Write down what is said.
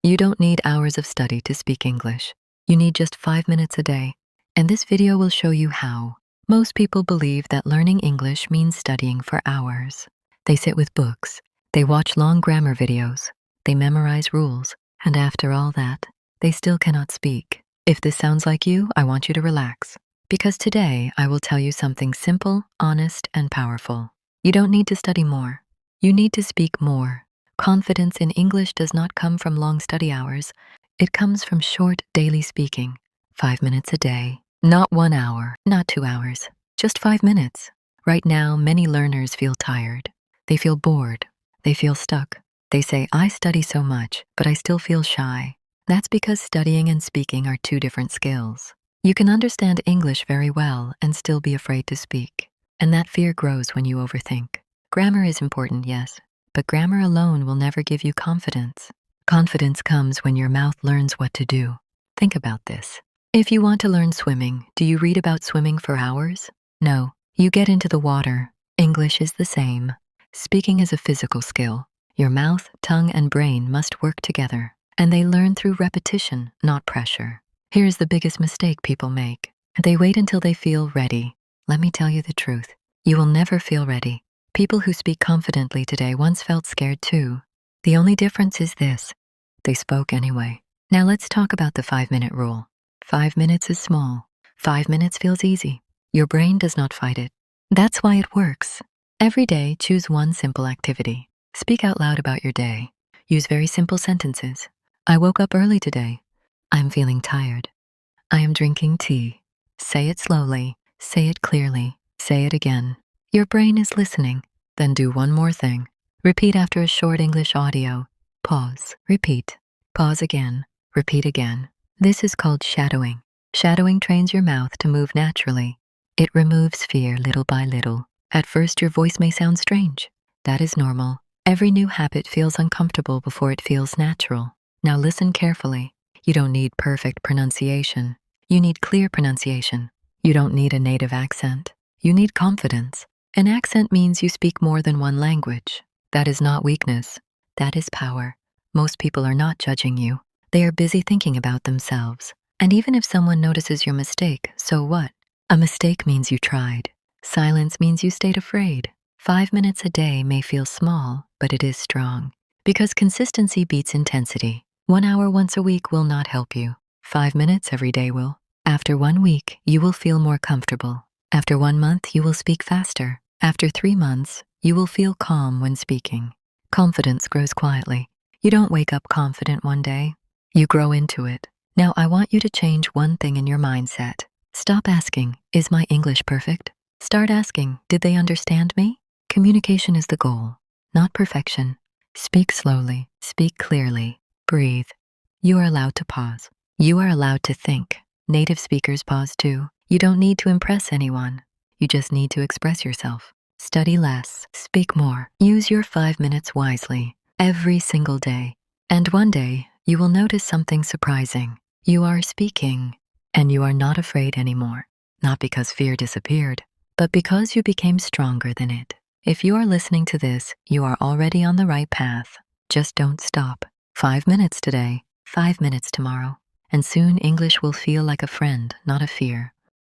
You don't need hours of study to speak English. You need just 5 minutes a day. And this video will show you how. Most people believe that learning English means studying for hours. They sit with books, they watch long grammar videos, they memorize rules, and after all that, they still cannot speak. If this sounds like you, I want you to relax. Because today, I will tell you something simple, honest, and powerful. You don't need to study more. You need to speak more. Confidence in English does not come from long study hours. It comes from short daily speaking. 5 minutes a day. Not 1 hour, not 2 hours. Just 5 minutes. Right now, many learners feel tired. They feel bored. They feel stuck. They say, I study so much, but I still feel shy. That's because studying and speaking are two different skills. You can understand English very well and still be afraid to speak. And that fear grows when you overthink. Grammar is important, yes, but grammar alone will never give you confidence. Confidence comes when your mouth learns what to do. Think about this. If you want to learn swimming, do you read about swimming for hours? No, you get into the water. English is the same. Speaking is a physical skill. Your mouth, tongue, and brain must work together, and they learn through repetition, not pressure. Here's the biggest mistake people make. They wait until they feel ready. Let me tell you the truth. You will never feel ready. People who speak confidently today once felt scared too. The only difference is this. They spoke anyway. Now let's talk about the 5-minute rule. 5 minutes is small. 5 minutes feels easy. Your brain does not fight it. That's why it works. Every day, choose one simple activity. Speak out loud about your day. Use very simple sentences. I woke up early today. I'm feeling tired. I am drinking tea. Say it slowly. Say it clearly. Say it again. Your brain is listening. Then do one more thing. Repeat after a short English audio. Pause. Repeat. Pause again. Repeat again. This is called shadowing. Shadowing trains your mouth to move naturally. It removes fear little by little. At first, your voice may sound strange. That is normal. Every new habit feels uncomfortable before it feels natural. Now listen carefully. You don't need perfect pronunciation. You need clear pronunciation. You don't need a native accent. You need confidence. An accent means you speak more than one language. That is not weakness. That is power. Most people are not judging you. They are busy thinking about themselves. And even if someone notices your mistake, so what? A mistake means you tried. Silence means you stayed afraid. 5 minutes a day may feel small, but it is strong. Because consistency beats intensity. 1 hour once a week will not help you. 5 minutes every day will. After 1 week, you will feel more comfortable. After 1 month, you will speak faster. After 3 months, you will feel calm when speaking. Confidence grows quietly. You don't wake up confident one day. You grow into it. Now I want you to change one thing in your mindset. Stop asking, is my English perfect? Start asking, did they understand me? Communication is the goal, not perfection. Speak slowly, speak clearly, breathe. You are allowed to pause. You are allowed to think. Native speakers pause too. You don't need to impress anyone. You just need to express yourself. Study less, speak more. Use your 5 minutes wisely, every single day. And one day, you will notice something surprising. You are speaking, and you are not afraid anymore. Not because fear disappeared, but because you became stronger than it. If you are listening to this, you are already on the right path. Just don't stop. 5 minutes today, 5 minutes tomorrow. And soon English will feel like a friend, not a fear.